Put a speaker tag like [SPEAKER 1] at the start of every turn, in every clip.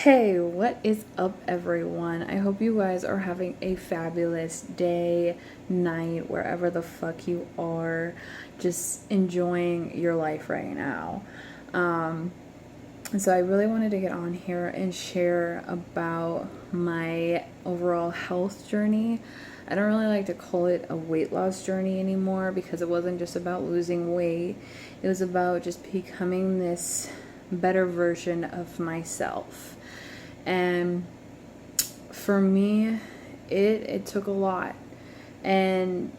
[SPEAKER 1] Hey, what is up, everyone? I hope you guys are having a fabulous day, night, wherever the fuck you are, just enjoying your life right now. And so I really wanted to get on here and share about my overall health journey. I don't really like to call it a weight loss journey anymore because it wasn't just about losing weight. It was about just becoming this better version of myself. And for me, it took a lot. And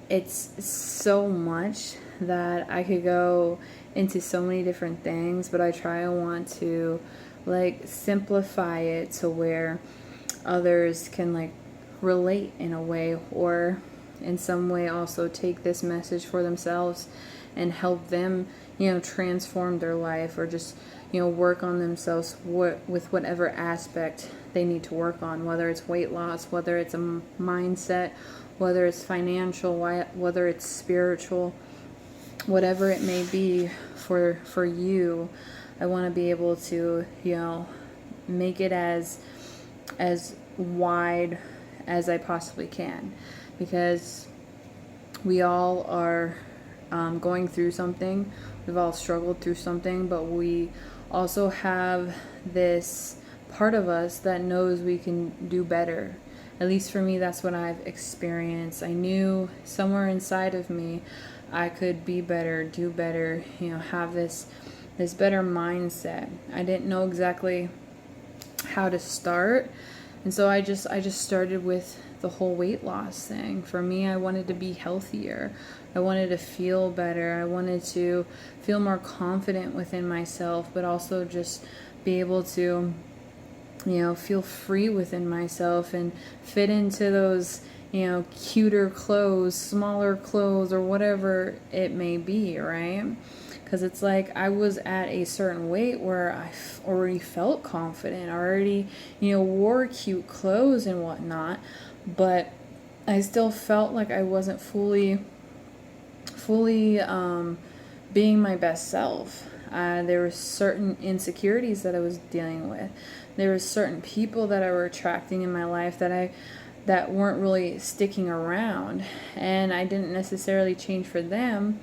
[SPEAKER 1] it's so much that I could go into so many different things, but I want to simplify it to where others can relate in a way, or in some way also take this message for themselves and help them transform their life, or just work on themselves with whatever aspect they need to work on, whether it's weight loss, whether it's a mindset, whether it's financial, whether it's spiritual, whatever it may be for you. I want to be able to make it as wide as I possibly can, because we all are going through something. We've all struggled through something, but we also have this part of us that knows we can do better. At least for me, that's what I've experienced. I knew somewhere inside of me I could be better, do better, have this better mindset. I didn't know exactly how to start, and so I just started with the whole weight loss thing. For me, I wanted to be healthier. I wanted to feel better. I wanted to feel more confident within myself, but also just be able to feel free within myself and fit into those cuter clothes, smaller clothes, or whatever it may be, right? Because it's like I was at a certain weight where I already felt confident, already wore cute clothes and whatnot, but I still felt like I wasn't fully being my best self. There were certain insecurities that I was dealing with. There were certain people that I were attracting in my life that weren't really sticking around, and I didn't necessarily change for them.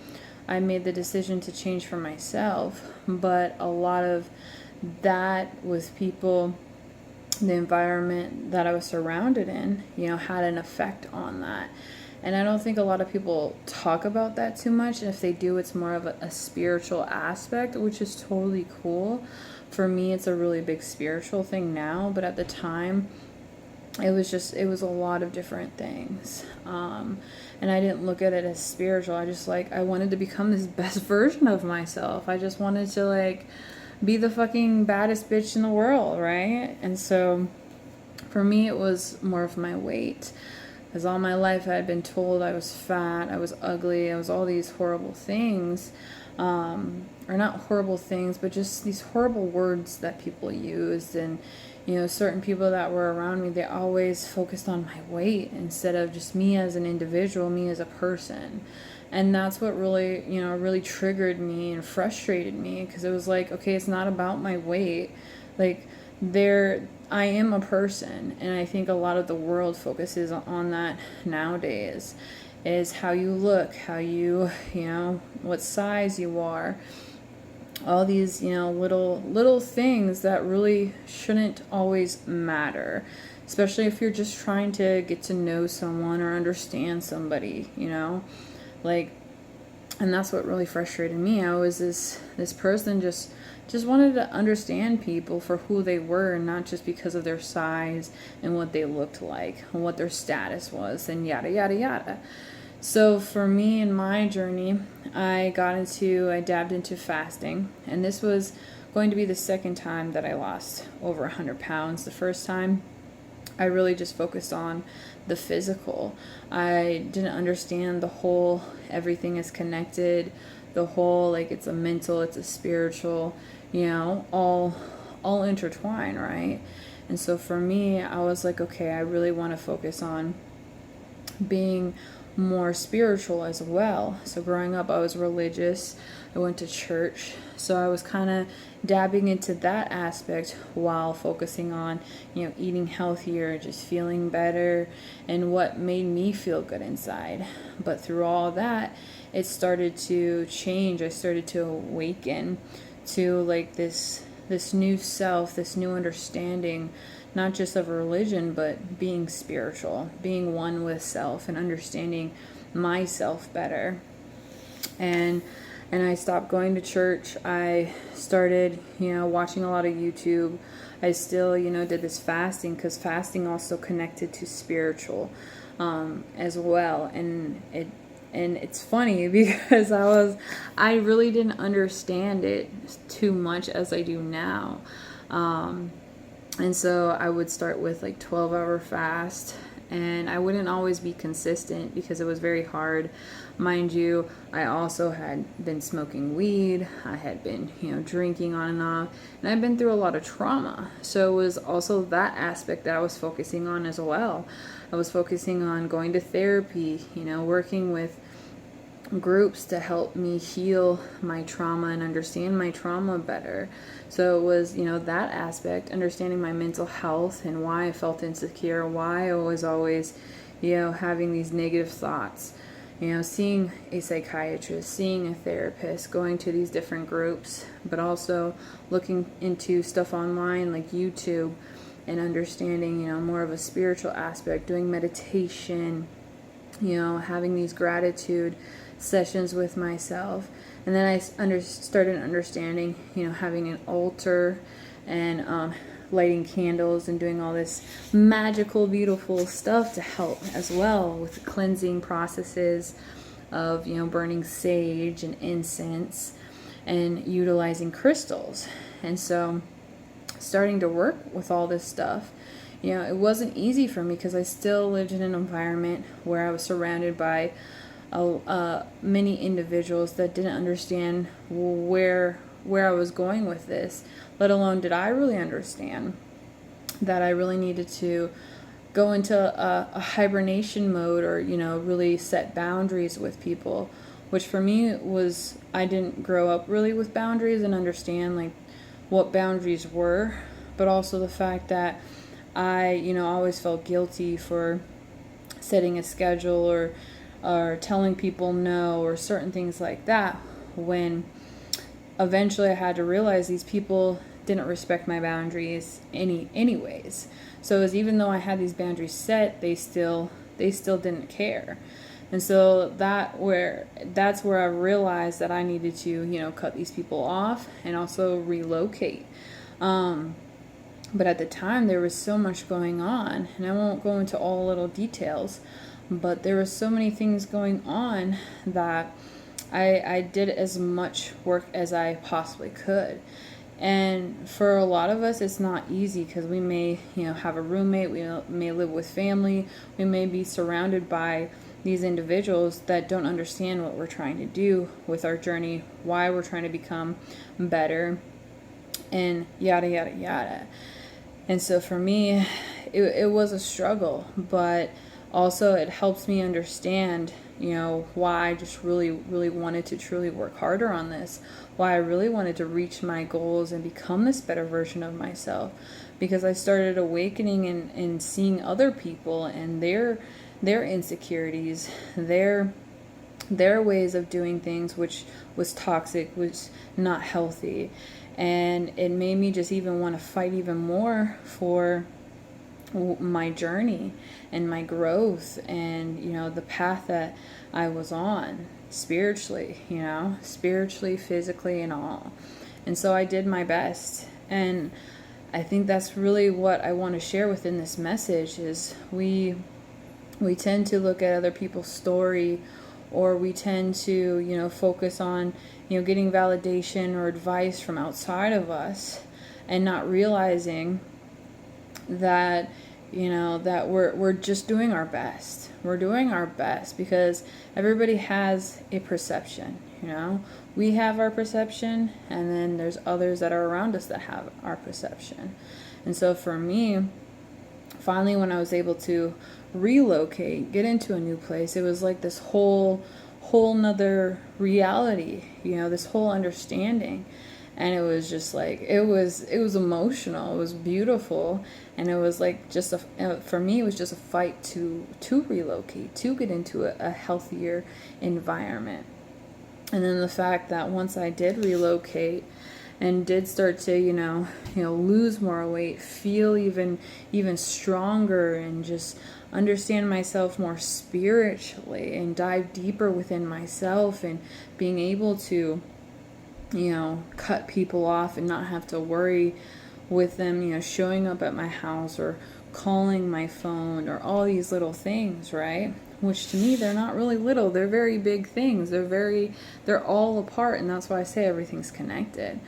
[SPEAKER 1] I made the decision to change for myself, but a lot of that was people, the environment that I was surrounded in, had an effect on that. And I don't think a lot of people talk about that too much. And if they do, it's more of a spiritual aspect, which is totally cool. For me, it's a really big spiritual thing now. But at the time, it was a lot of different things. And I didn't look at it as spiritual. I wanted to become this best version of myself. I just wanted to be the fucking baddest bitch in the world, right? And so for me, it was more of my weight. Because all my life I had been told I was fat, I was ugly, I was all these horrible things. Or not horrible things, but just these horrible words that people used. And, certain people that were around me, they always focused on my weight instead of just me as an individual, me as a person. And that's what really, really triggered me and frustrated me, because it was like, okay, it's not about my weight. I am a person, and I think a lot of the world focuses on that nowadays, is how you look, how you, what size you are, all these, little things that really shouldn't always matter, especially if you're just trying to get to know someone or understand somebody, and that's what really frustrated me. I was this person just wanted to understand people for who they were, and not just because of their size and what they looked like and what their status was and yada yada yada. So for me in my journey, I dabbed into fasting, and this was going to be the second time that I lost over 100 pounds. The first time, I really just focused on the physical. I didn't understand the whole everything is connected, the whole it's a mental, it's a spiritual, all intertwined, right? And so for me, I was like, okay, I really want to focus on being more spiritual as well. So growing up, I was religious. I went to church. So I was kind of dabbing into that aspect while focusing on, eating healthier, just feeling better, and what made me feel good inside. But through all that, it started to change. I started to awaken to like this new self, this new understanding, not just of religion, but being spiritual, being one with self, and understanding myself better. And I stopped going to church. I started, watching a lot of YouTube. I still, did this fasting, because fasting also connected to spiritual as well. And it's funny because I really didn't understand it too much as I do now. And so I would start with like 12-hour fast, and I wouldn't always be consistent because it was very hard. Mind you, I also had been smoking weed. I had been, drinking on and off, and I've been through a lot of trauma. So it was also that aspect that I was focusing on as well. I was focusing on going to therapy, working with groups to help me heal my trauma and understand my trauma better. So it was, that aspect, understanding my mental health and why I felt insecure, why I was always, having these negative thoughts. Seeing a psychiatrist, seeing a therapist, going to these different groups, but also looking into stuff online like YouTube and understanding, starting more of a spiritual aspect, doing meditation, having these gratitude sessions with myself. And then I started understanding, having an altar and lighting candles and doing all this magical, beautiful stuff to help as well with the cleansing processes of, burning sage and incense and utilizing crystals. And so starting to work with all this stuff, it wasn't easy for me because I still lived in an environment where I was surrounded by many individuals that didn't understand where I was going with this, let alone did I really understand that I really needed to go into a hibernation mode or, really set boundaries with people, which for me was, I didn't grow up really with boundaries and understand like what boundaries were, but also the fact that I, always felt guilty for setting a schedule or telling people no or certain things like that, when eventually I had to realize these people didn't respect my boundaries anyways. So it was, even though I had these boundaries set, they still didn't care. And so that's where I realized that I needed to, cut these people off and also relocate. But at the time there was so much going on, and I won't go into all little details, but there were so many things going on that I did as much work as I possibly could. And for a lot of us, it's not easy because we may, have a roommate, we may live with family, we may be surrounded by these individuals that don't understand what we're trying to do with our journey, why we're trying to become better, and yada, yada, yada. And so for me, it was a struggle, but also it helps me understand, why I just really, really wanted to truly work harder on this, why I really wanted to reach my goals and become this better version of myself, because I started awakening and seeing other people and their insecurities, their ways of doing things, which was toxic, was not healthy. And it made me just even want to fight even more for my journey and my growth and, the path that I was on spiritually, physically and all. And so I did my best. And I think that's really what I want to share within this message is we tend to look at other people's story, or we tend to, focus on, getting validation or advice from outside of us and not realizing that, that we're just doing our best. We're doing our best because everybody has a perception, We have our perception, and then there's others that are around us that have our perception. And so for me, finally, when I was able to relocate, get into a new place, it was like this whole nother reality, this whole understanding. And it was just like, it was emotional, it was beautiful. And it was like just for me, it was just a fight to relocate, to get into a healthier environment. And then the fact that once I did relocate and did start to, lose more weight, feel even stronger, and just understand myself more spiritually and dive deeper within myself, and being able to, cut people off and not have to worry with them, showing up at my house or calling my phone or all these little things, right? Which to me, they're not really little, they're very big things. They're all a part, and that's why I say everything's connected,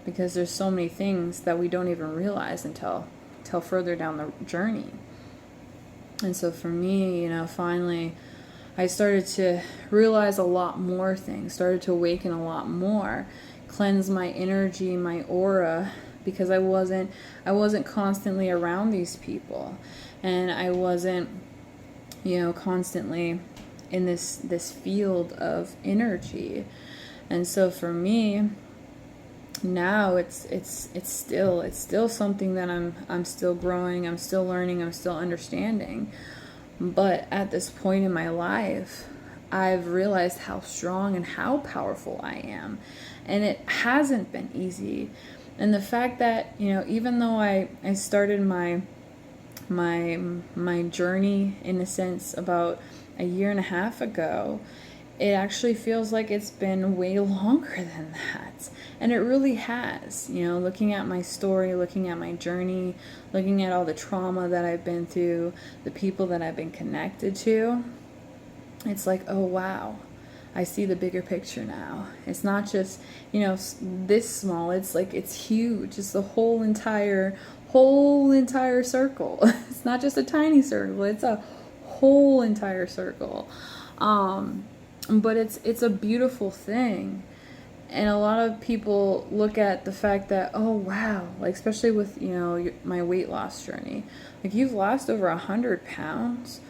[SPEAKER 1] because there's so many things that we don't even realize until further down the journey. And so for me, finally I started to realize a lot more things, started to awaken a lot more, cleanse my energy, my aura, because I wasn't constantly around these people, and I wasn't, constantly in this field of energy. And so for me now, it's still something that I'm still growing, I'm still learning, I'm still understanding. But at this point in my life, I've realized how strong and how powerful I am, and it hasn't been easy. And the fact that, even though I started my journey, in a sense, about a year and a half ago, it actually feels like it's been way longer than that. And it really has, looking at my story, looking at my journey, looking at all the trauma that I've been through, the people that I've been connected to. It's like, oh wow, I see the bigger picture now. It's not just, this small. It's like, it's huge. It's the whole entire circle. It's not just a tiny circle. It's a whole entire circle. But it's a beautiful thing. And a lot of people look at the fact that, oh wow, like especially with, my weight loss journey, like, you've lost over 100 pounds.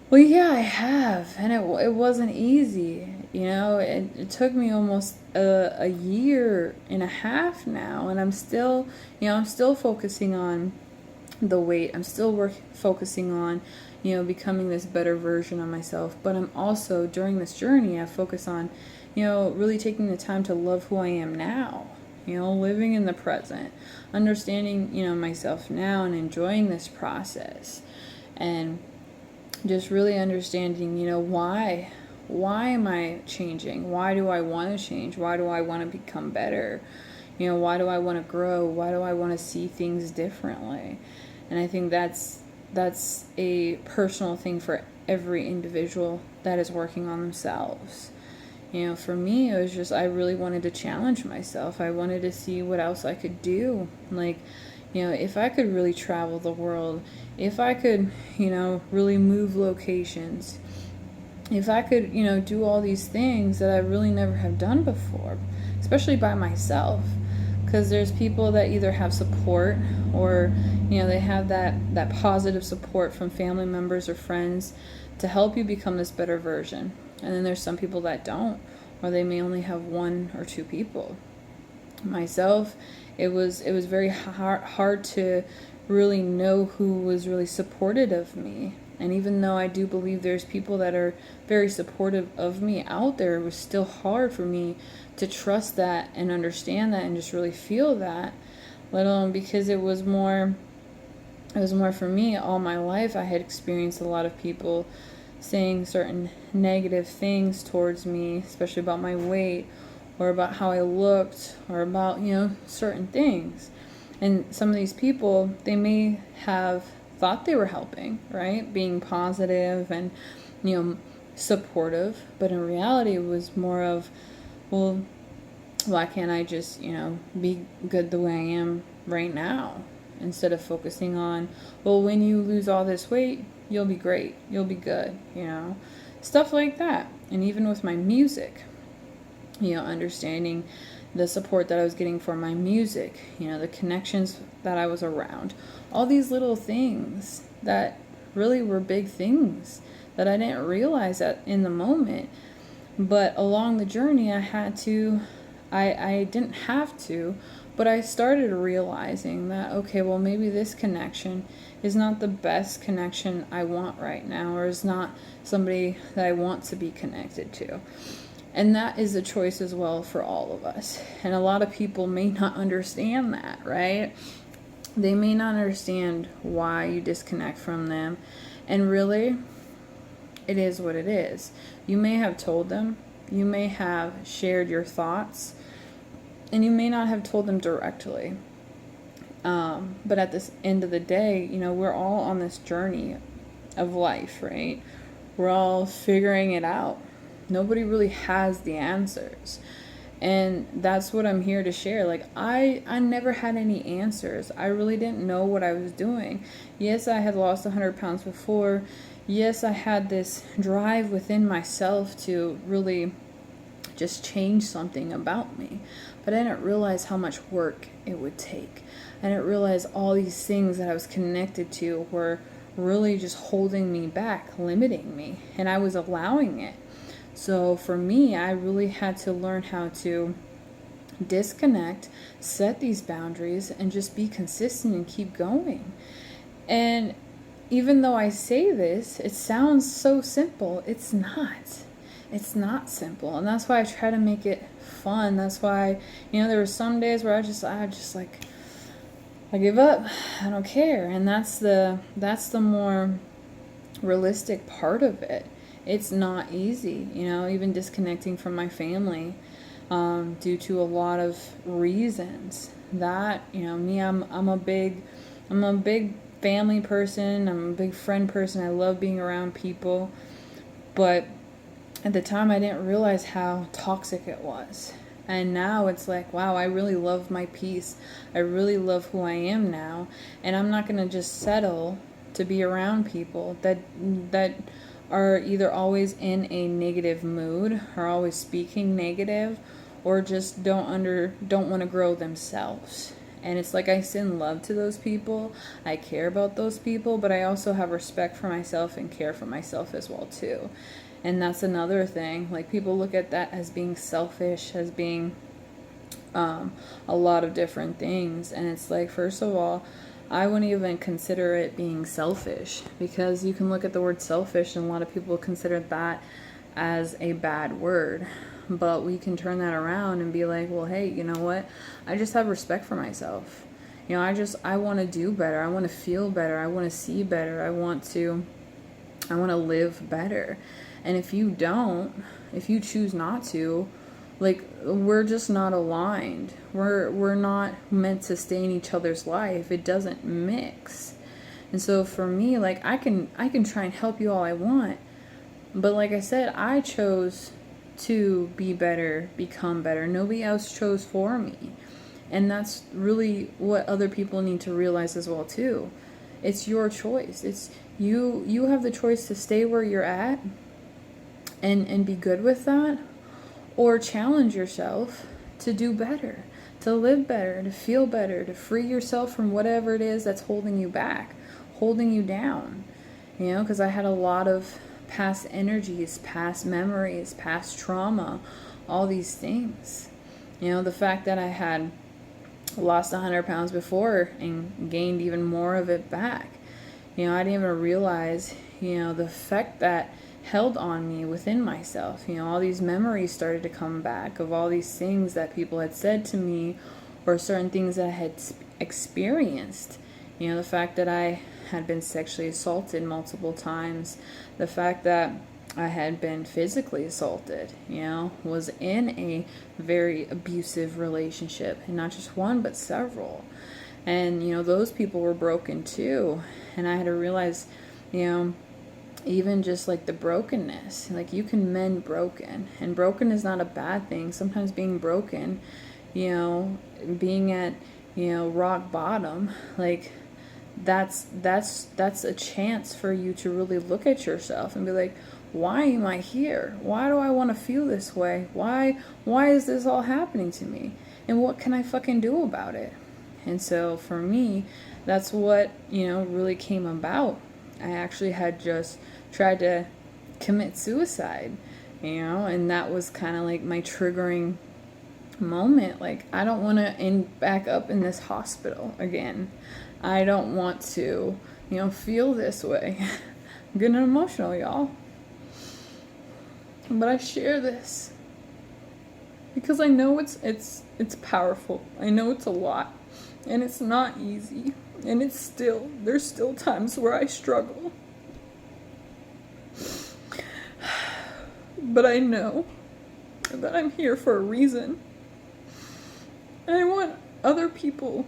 [SPEAKER 1] Well, yeah, I have, and it wasn't easy. It took me almost a year and a half now, and I'm still focusing on the weight. I'm still focusing on, becoming this better version of myself. But I'm also, during this journey, I focus on, really taking the time to love who I am now. Living in the present, understanding, myself now, and enjoying this process, and just really understanding, why am I changing? Why do I want to change? Why do I want to become better? Why do I want to grow? Why do I want to see things differently? And I think that's a personal thing for every individual that is working on themselves. For me, it was just, I really wanted to challenge myself. I wanted to see what else I could do. Like, if I could really travel the world, if I could, really move locations, if I could, do all these things that I really never have done before, especially by myself. Because there's people that either have support, or, they have that positive support from family members or friends to help you become this better version. And then there's some people that don't, or they may only have one or two people. Myself, it was very hard to really know who was really supportive of me. And even though I do believe there's people that are very supportive of me out there, it was still hard for me to trust that and understand that and just really feel that, let alone because it was more for me. All my life I had experienced a lot of people saying certain negative things towards me, especially about my weight, or about how I looked, or about, certain things. And some of these people, they may have thought they were helping, right? Being positive and, supportive. But in reality, it was more of, well, why can't I just, be good the way I am right now? Instead of focusing on, well, when you lose all this weight, you'll be great. You'll be good, Stuff like that. And even with my music, understanding the support that I was getting for my music, the connections that I was around, all these little things that really were big things that I didn't realize that in the moment. But along the journey, I didn't have to, but I started realizing that, okay, well, maybe this connection is not the best connection I want right now, or is not somebody that I want to be connected to. And that is a choice as well for all of us. And a lot of people may not understand that, right? They may not understand why you disconnect from them. And really, it is what it is. You may have told them, you may have shared your thoughts, and you may not have told them directly. But at this end of the day, we're all on this journey of life, right? We're all figuring it out. Nobody really has the answers. And that's what I'm here to share. Like, I never had any answers. I really didn't know what I was doing. Yes, I had lost 100 pounds before. Yes, I had this drive within myself to really just change something about me. But I didn't realize how much work it would take. I didn't realize all these things that I was connected to were really just holding me back, limiting me. And I was allowing it. So for me, I really had to learn how to disconnect, set these boundaries, and just be consistent and keep going. And even though I say this, it sounds so simple. It's not. It's not simple. And that's why I try to make it fun. That's why, there were some days where I just like, I give up. I don't care. And that's the more realistic part of it. It's not easy, even disconnecting from my family, due to a lot of reasons. That, me, I'm a big family person. I'm a big friend person. I love being around people. But at the time, I didn't realize how toxic it was. And now it's like, wow, I really love my peace. I really love who I am now. And I'm not going to just settle to be around people that are either always in a negative mood, are always speaking negative, or just don't want to grow themselves. And it's like I send love to those people. I care about those people, but I also have respect for myself and care for myself as well too. And that's another thing. Like, people look at that as being selfish, as being a lot of different things. And it's like, first of all, I wouldn't even consider it being selfish, because you can look at the word selfish and a lot of people consider that as a bad word. But we can turn that around and be like, well, hey, you know what? I just have respect for myself. I want to do better. I want to feel better. I want to see better. I want to live better. And if you choose not to, like, we're just not aligned. We're not meant to stay in each other's life. It doesn't mix. And so for me, like, I can try and help you all I want. But like I said, I chose to be better, become better. Nobody else chose for me. And that's really what other people need to realize as well too. It's your choice. It's you have the choice to stay where you're at and be good with that, or challenge yourself to do better, to live better, to feel better, to free yourself from whatever it is that's holding you back, holding you down. Because I had a lot of past energies, past memories, past trauma, all these things. The fact that I had lost 100 pounds before and gained even more of it back. I didn't even realize, the effect that held on me within myself. All these memories started to come back of all these things that people had said to me, or certain things that I had experienced. The fact that I had been sexually assaulted multiple times, the fact that I had been physically assaulted, was in a very abusive relationship, and not just one, but several. And, those people were broken too. And I had to realize, even just like the brokenness, like, you can mend broken, and broken is not a bad thing. Sometimes being broken, being at, rock bottom, like, that's a chance for you to really look at yourself and be like, why am I here? Why do I want to feel this way? Why is this all happening to me? And what can I fucking do about it? And so for me, that's what, really came about. I actually had just tried to commit suicide, and that was kind of like my triggering moment. Like, I don't want to end back up in this hospital again. I don't want to, feel this way. I'm getting emotional, y'all. But I share this because I know it's powerful. I know it's a lot, and it's not easy, and there's still times where I struggle. But I know that I'm here for a reason. And I want other people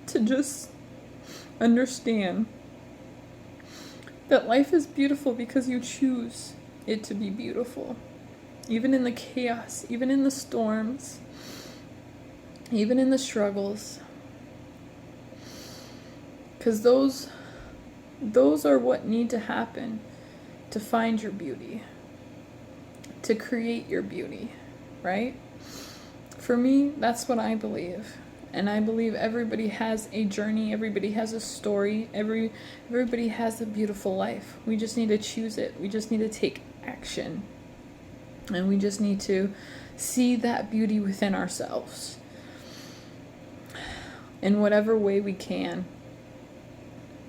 [SPEAKER 1] to just understand that life is beautiful because you choose it to be beautiful. Even in the chaos, even in the storms, even in the struggles. Because those are what need to happen to find your beauty, to create your beauty, right? For me, that's what I believe. And I believe everybody has a journey, everybody has a story, everybody has a beautiful life. We just need to choose it. We just need to take action. And we just need to see that beauty within ourselves in whatever way we can.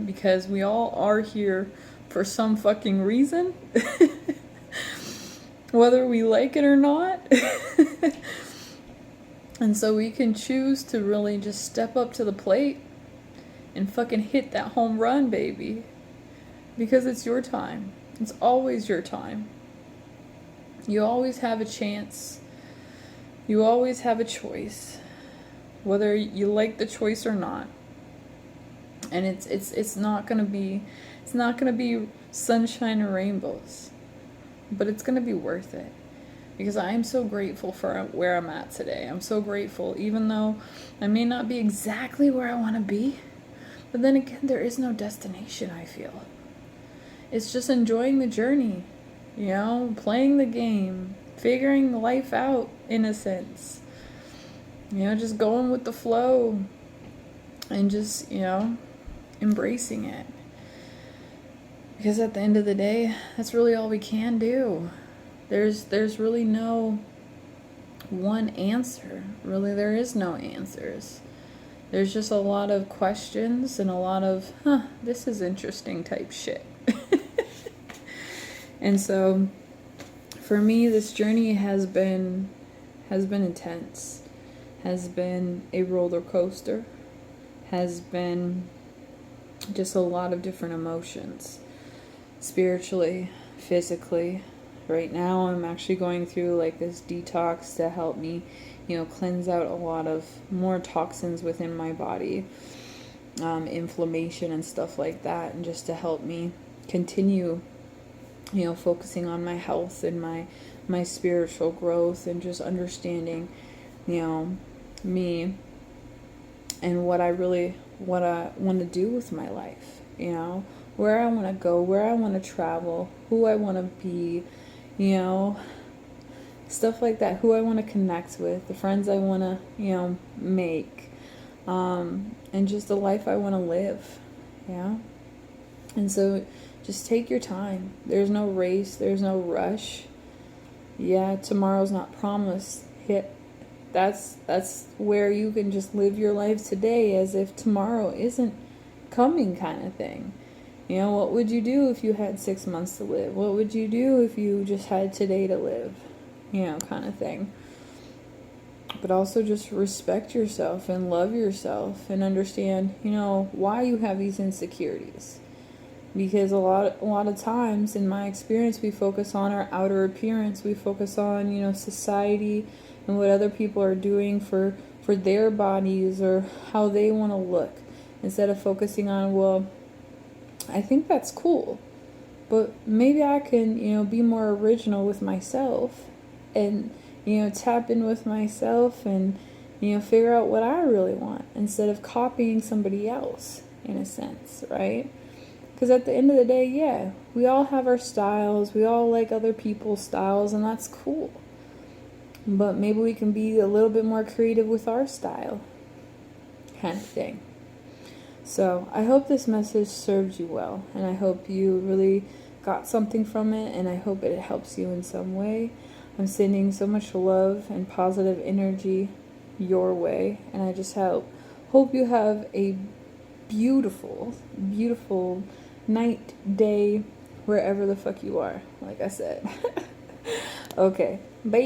[SPEAKER 1] Because we all are here for some fucking reason. Whether we like it or not. And so we can choose to really just step up to the plate and fucking hit that home run, baby. Because it's your time. It's always your time. You always have a chance. You always have a choice. Whether you like the choice or not. And it's not gonna be sunshine and rainbows. But it's gonna be worth it. Because I am so grateful for where I'm at today. I'm so grateful, even though I may not be exactly where I want to be. But then again, there is no destination, I feel. It's just enjoying the journey, playing the game, figuring life out, in a sense. Just going with the flow and just, embracing it. Because at the end of the day, that's really all we can do. There's really no one answer. Really, there is no answers. There's just a lot of questions and a lot of, this is interesting type shit. And so, for me, this journey has been intense, has been a roller coaster, has been just a lot of different emotions, spiritually, physically. Right now, I'm actually going through like this detox to help me, cleanse out a lot of more toxins within my body, inflammation and stuff like that, and just to help me continue, focusing on my health and my spiritual growth and just understanding, me and what I want to do with my life, where I want to go, where I want to travel, who I want to be. Stuff like that, who I want to connect with, the friends I want to, make, and just the life I want to live, and so just take your time. There's no race, there's no rush. Tomorrow's not promised. That's where you can just live your life today as if tomorrow isn't coming, kind of thing. What would you do if you had 6 months to live? What would you do if you just had today to live? Kind of thing. But also just respect yourself and love yourself and understand, why you have these insecurities. Because a lot of times, in my experience, we focus on our outer appearance. We focus on, society and what other people are doing for their bodies or how they want to look. Instead of focusing on, well, I think that's cool, but maybe I can, be more original with myself and, tap in with myself and, figure out what I really want instead of copying somebody else, in a sense, right? Because at the end of the day, yeah, we all have our styles. We all like other people's styles, and that's cool. But maybe we can be a little bit more creative with our style, kind of thing. So I hope this message served you well, and I hope you really got something from it, and I hope it helps you in some way. I'm sending so much love and positive energy your way, and I just hope you have a beautiful, beautiful night, day, wherever the fuck you are, like I said. Okay, bye.